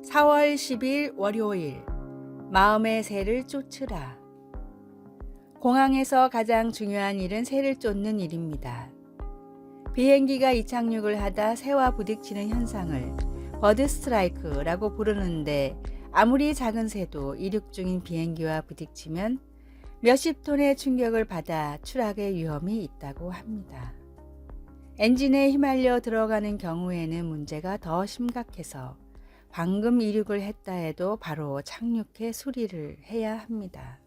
4월 10일 월요일, 마음의 새를 쫓으라. 공항에서 가장 중요한 일은 새를 쫓는 일입니다. 비행기가 이착륙을 하다 새와 부딪히는 현상을 버드 스트라이크라고 부르는데, 아무리 작은 새도 이륙 중인 비행기와 부딪히면 몇십 톤의 충격을 받아 추락의 위험이 있다고 합니다. 엔진에 휘말려 들어가는 경우에는 문제가 더 심각해서 방금 이륙을 했다 해도 바로 착륙해 수리를 해야 합니다.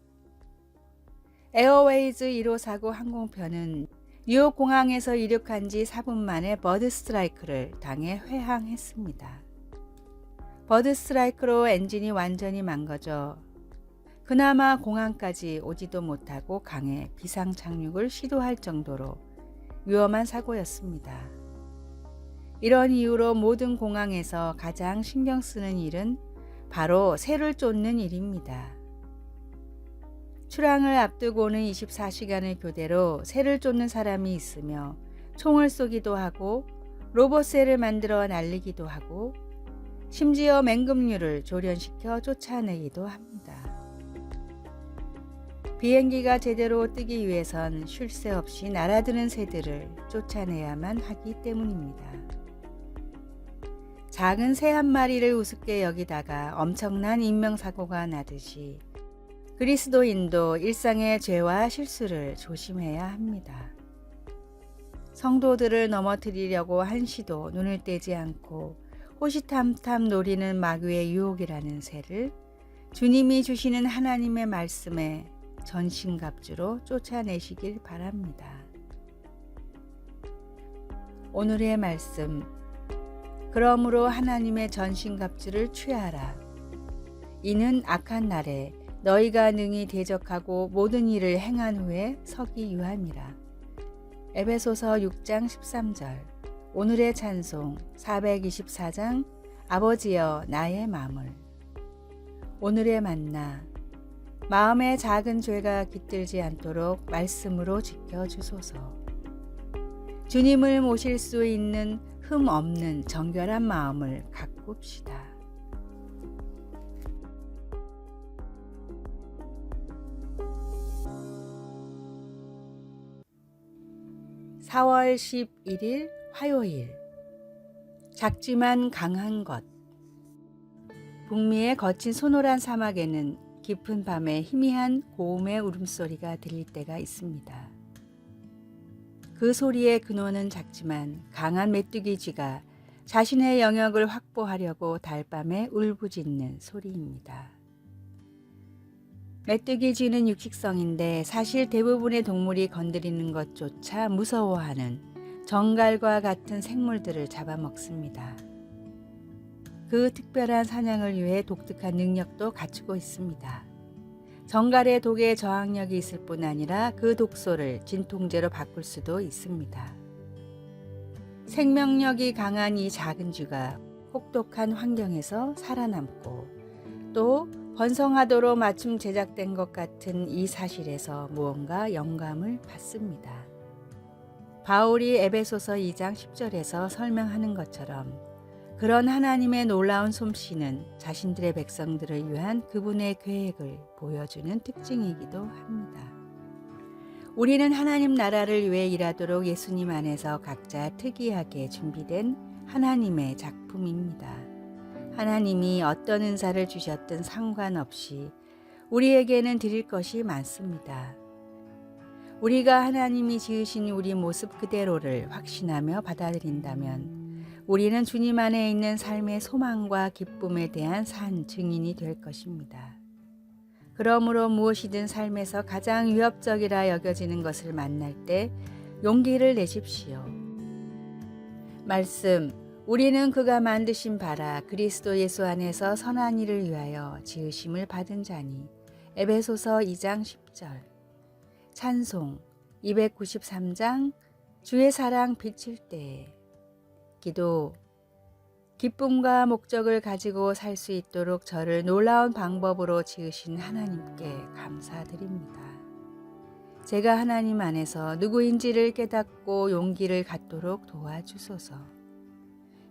에어웨이즈 1549 항공편은 뉴욕 공항에서 이륙한 지 4분 만에 버드 스트라이크를 당해 회항했습니다. 버드 스트라이크로 엔진이 완전히 망가져 그나마 공항까지 오지도 못하고 강에 비상 착륙을 시도할 정도로 위험한 사고였습니다. 이런 이유로 모든 공항에서 가장 신경 쓰는 일은 바로 새를 쫓는 일입니다. 출항을 앞두고는 24시간의 교대로 새를 쫓는 사람이 있으며 총을 쏘기도 하고 로봇새를 만들어 날리기도 하고 심지어 맹금류를 조련시켜 쫓아내기도 합니다. 비행기가 제대로 뜨기 위해선 쉴 새 없이 날아드는 새들을 쫓아내야만 하기 때문입니다. 작은 새 한 마리를 우습게 여기다가 엄청난 인명사고가 나듯이 그리스도인도 일상의 죄와 실수를 조심해야 합니다. 성도들을 넘어뜨리려고 한시도 눈을 떼지 않고 호시탐탐 노리는 마귀의 유혹이라는 새를 주님이 주시는 하나님의 말씀에 전신갑주로 쫓아내시길 바랍니다. 오늘의 말씀, 그러므로 하나님의 전신갑주를 취하라. 이는 악한 날에 너희가 능히 대적하고 모든 일을 행한 후에 서기 유함이라. 에베소서 6장 13절. 오늘의 찬송 424장 아버지여 나의 마음을. 오늘의 만나, 마음의 작은 죄가 깃들지 않도록 말씀으로 지켜주소서. 주님을 모실 수 있는 흠 없는 정결한 마음을 가꿉시다. (4월 11일) 화요일. 작지만 강한 것. 북미의 거친 소노란 사막에는 깊은 밤에 희미한 고음의 울음소리가 들릴 때가 있습니다. 그 소리의 근원은 작지만 강한 메뚜기 쥐가 자신의 영역을 확보하려고 달밤에 울부짖는 소리입니다. 메뚜기 쥐는 육식성인데 사실 대부분의 동물이 건드리는 것조차 무서워하는 정갈과 같은 생물들을 잡아먹습니다. 그 특별한 사냥을 위해 독특한 능력도 갖추고 있습니다. 정갈의 독에 저항력이 있을 뿐 아니라 그 독소를 진통제로 바꿀 수도 있습니다. 생명력이 강한 이 작은 쥐가 혹독한 환경에서 살아남고 또 번성하도록 맞춤 제작된 것 같은 이 사실에서 무언가 영감을 받습니다. 바울이 에베소서 2장 10절에서 설명하는 것처럼 그런 하나님의 놀라운 솜씨는 자신들의 백성들을 위한 그분의 계획을 보여주는 특징이기도 합니다. 우리는 하나님 나라를 위해 일하도록 예수님 안에서 각자 특이하게 준비된 하나님의 작품입니다. 하나님이 어떤 은사를 주셨든 상관없이 우리에게는 드릴 것이 많습니다. 우리가 하나님이 지으신 우리 모습 그대로를 확신하며 받아들인다면 우리는 주님 안에 있는 삶의 소망과 기쁨에 대한 산 증인이 될 것입니다. 그러므로 무엇이든 삶에서 가장 위협적이라 여겨지는 것을 만날 때 용기를 내십시오. 말씀, 우리는 그가 만드신 바라 그리스도 예수 안에서 선한 일을 위하여 지으심을 받은 자니. 에베소서 2장 10절. 찬송 293장 주의 사랑 비칠 때에. 기도, 기쁨과 목적을 가지고 살 수 있도록 저를 놀라운 방법으로 지으신 하나님께 감사드립니다. 제가 하나님 안에서 누구인지를 깨닫고 용기를 갖도록 도와주소서.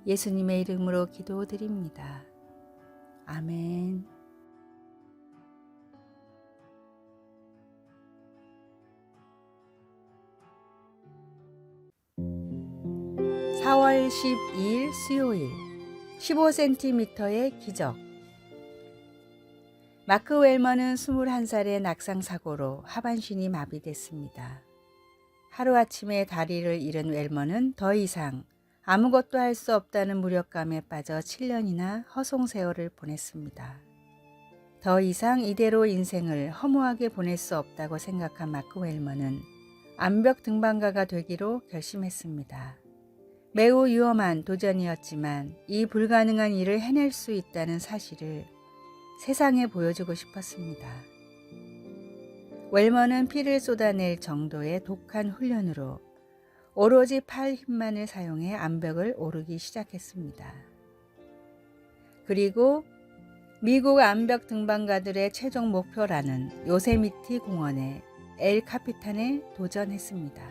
예수님의 이름으로 기도드립니다. 아멘. 4월 12일 수요일 15cm의 기적. 마크 웰먼은 21살의 낙상사고로 하반신이 마비됐습니다. 하루아침에 다리를 잃은 웰먼은 더 이상 아무것도 할 수 없다는 무력감에 빠져 7년이나 허송세월을 보냈습니다. 더 이상 이대로 인생을 허무하게 보낼 수 없다고 생각한 마크 웰먼은 암벽 등반가가 되기로 결심했습니다. 매우 위험한 도전이었지만 이 불가능한 일을 해낼 수 있다는 사실을 세상에 보여주고 싶었습니다. 웰먼은 피를 쏟아낼 정도의 독한 훈련으로 오로지 팔 힘만을 사용해 암벽을 오르기 시작했습니다. 그리고 미국 암벽 등반가들의 최종 목표라는 요세미티 공원의 엘 카피탄에 도전했습니다.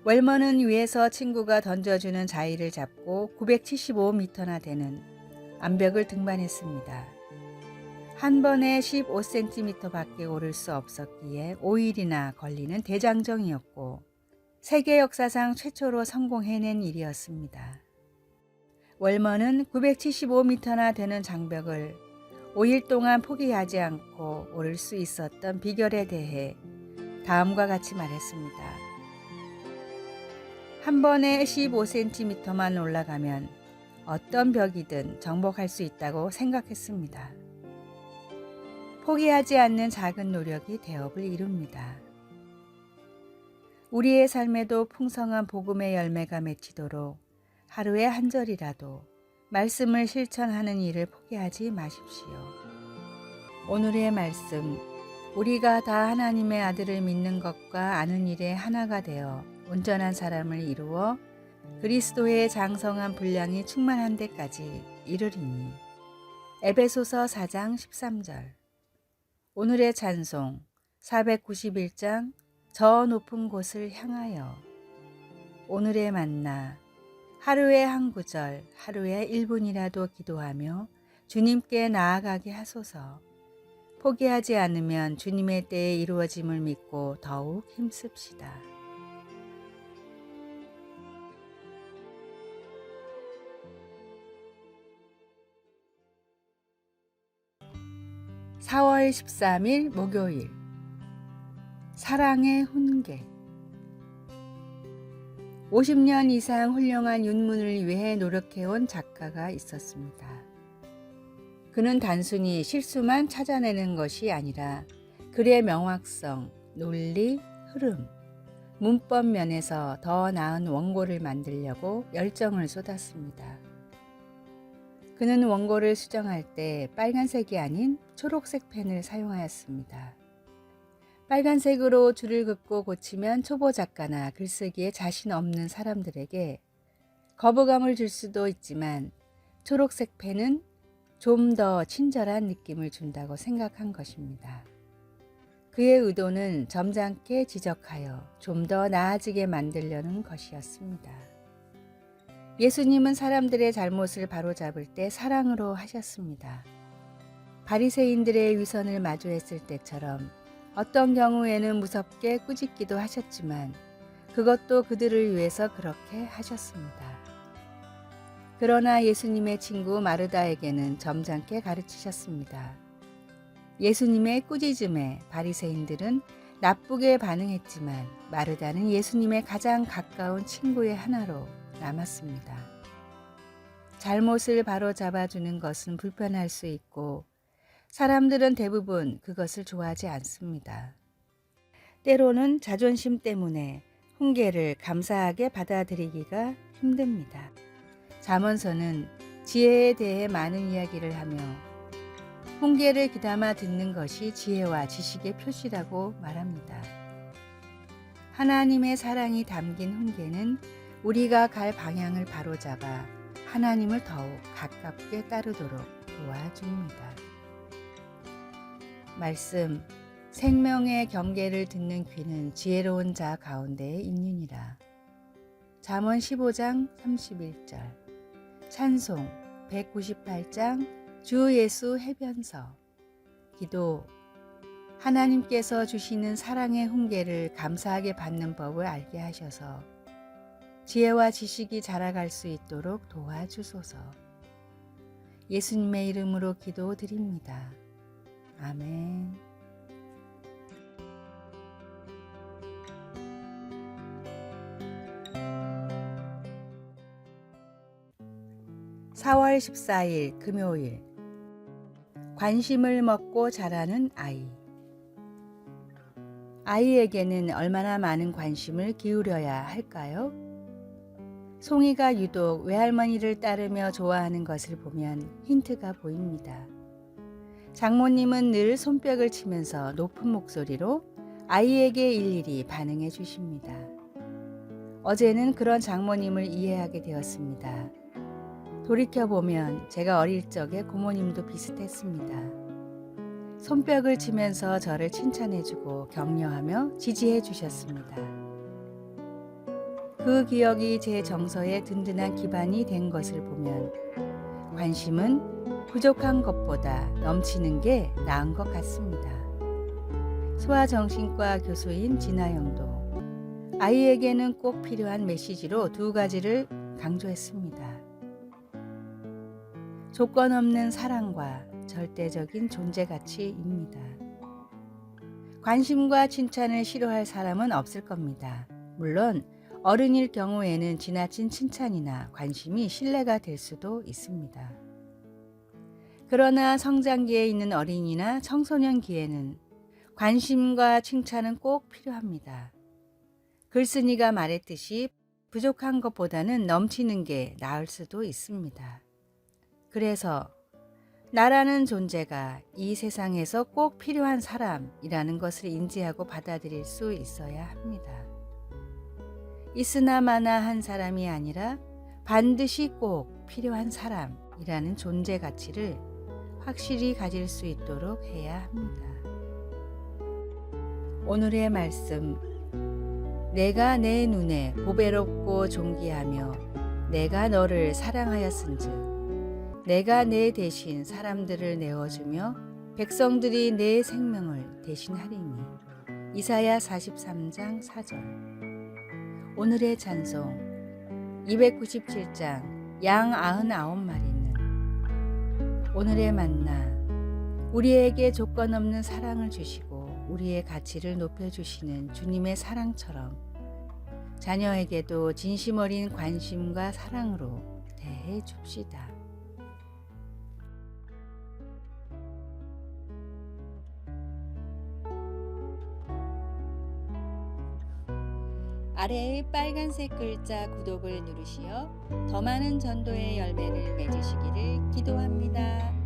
웰먼은 위에서 친구가 던져주는 자위를 잡고 975m나 되는 암벽을 등반했습니다. 한 번에 15cm밖에 오를 수 없었기에 5일이나 걸리는 대장정이었고 세계 역사상 최초로 성공해낸 일이었습니다. 웰먼은 975m나 되는 장벽을 5일 동안 포기하지 않고 오를 수 있었던 비결에 대해 다음과 같이 말했습니다. 한 번에 15cm만 올라가면 어떤 벽이든 정복할 수 있다고 생각했습니다. 포기하지 않는 작은 노력이 대업을 이룹니다. 우리의 삶에도 풍성한 복음의 열매가 맺히도록 하루에 한 절이라도 말씀을 실천하는 일을 포기하지 마십시오. 오늘의 말씀, 우리가 다 하나님의 아들을 믿는 것과 아는 일에 하나가 되어 온전한 사람을 이루어 그리스도의 장성한 분량이 충만한 데까지 이르리니. 에베소서 4장 13절. 오늘의 찬송 491장 저 높은 곳을 향하여. 오늘의 만나 하루에 한 구절, 하루에 1분이라도 기도하며 주님께 나아가게 하소서. 포기하지 않으면 주님의 때에 이루어짐을 믿고 더욱 힘씁시다. (4월 13일) 목요일. 사랑의 훈계. 50년 이상 훌륭한 윤문을 위해 노력해온 작가가 있었습니다. 그는 단순히 실수만 찾아내는 것이 아니라 글의 명확성, 논리, 흐름, 문법 면에서 더 나은 원고를 만들려고 열정을 쏟았습니다. 그는 원고를 수정할 때 빨간색이 아닌 초록색 펜을 사용하였습니다. 빨간색으로 줄을 긋고 고치면 초보 작가나 글쓰기에 자신 없는 사람들에게 거부감을 줄 수도 있지만 초록색 펜은 좀 더 친절한 느낌을 준다고 생각한 것입니다. 그의 의도는 점잖게 지적하여 좀 더 나아지게 만들려는 것이었습니다. 예수님은 사람들의 잘못을 바로잡을 때 사랑으로 하셨습니다. 바리새인들의 위선을 마주했을 때처럼 어떤 경우에는 무섭게 꾸짖기도 하셨지만 그것도 그들을 위해서 그렇게 하셨습니다. 그러나 예수님의 친구 마르다에게는 점잖게 가르치셨습니다. 예수님의 꾸짖음에 바리새인들은 나쁘게 반응했지만 마르다는 예수님의 가장 가까운 친구의 하나로 남았습니다. 잘못을 바로잡아주는 것은 불편할 수 있고 사람들은 대부분 그것을 좋아하지 않습니다. 때로는 자존심 때문에 훈계를 감사하게 받아들이기가 힘듭니다. 잠언서는 지혜에 대해 많은 이야기를 하며 훈계를 귀담아 듣는 것이 지혜와 지식의 표시라고 말합니다. 하나님의 사랑이 담긴 훈계는 우리가 갈 방향을 바로잡아 하나님을 더욱 가깝게 따르도록 도와줍니다. 말씀, 생명의 경계를 듣는 귀는 지혜로운 자 가운데에 있느니라. 잠언 15장 31절. 찬송 198장 주 예수 해변서. 기도. 하나님께서 주시는 사랑의 훈계를 감사하게 받는 법을 알게 하셔서 지혜와 지식이 자라갈 수 있도록 도와주소서. 예수님의 이름으로 기도드립니다. 아멘. 4월 14일 금요일. 관심을 먹고 자라는 아이. 아이에게는 얼마나 많은 관심을 기울여야 할까요? 송이가 유독 외할머니를 따르며 좋아하는 것을 보면 힌트가 보입니다. 장모님은 늘 손뼉을 치면서 높은 목소리로 아이에게 일일이 반응해 주십니다. 어제는 그런 장모님을 이해하게 되었습니다. 돌이켜보면 제가 어릴 적에 고모님도 비슷했습니다. 손뼉을 치면서 저를 칭찬해주고 격려하며 지지해 주셨습니다. 그 기억이 제 정서에 든든한 기반이 된 것을 보면 관심은 부족한 것보다 넘치는 게 나은 것 같습니다. 소아정신과 교수인 진아영도 아이에게는 꼭 필요한 메시지로 두 가지를 강조했습니다. 조건 없는 사랑과 절대적인 존재 가치입니다. 관심과 칭찬을 싫어할 사람은 없을 겁니다. 물론 어른일 경우에는 지나친 칭찬이나 관심이 신뢰가 될 수도 있습니다. 그러나 성장기에 있는 어린이나 청소년기에는 관심과 칭찬은 꼭 필요합니다. 글쓴이가 말했듯이 부족한 것보다는 넘치는 게 나을 수도 있습니다. 그래서 나라는 존재가 이 세상에서 꼭 필요한 사람이라는 것을 인지하고 받아들일 수 있어야 합니다. 있으나 마나 한 사람이 아니라 반드시 꼭 필요한 사람이라는 존재 가치를 확실히 가질 수 있도록 해야 합니다. 오늘의 말씀. 내가 내 눈에 보배롭고 존귀하며 내가 너를 사랑하였은즉 내가 내 대신 사람들을 내어주며 백성들이 내 생명을 대신하리니. 이사야 43장 4절. 오늘의 찬송. 297장 양 99마리는. 오늘의 만나. 우리에게 조건 없는 사랑을 주시고 우리의 가치를 높여주시는 주님의 사랑처럼 자녀에게도 진심 어린 관심과 사랑으로 대해 줍시다. 아래의 빨간색 글자 구독을 누르시어 더 많은 전도의 열매를 맺으시기를 기도합니다.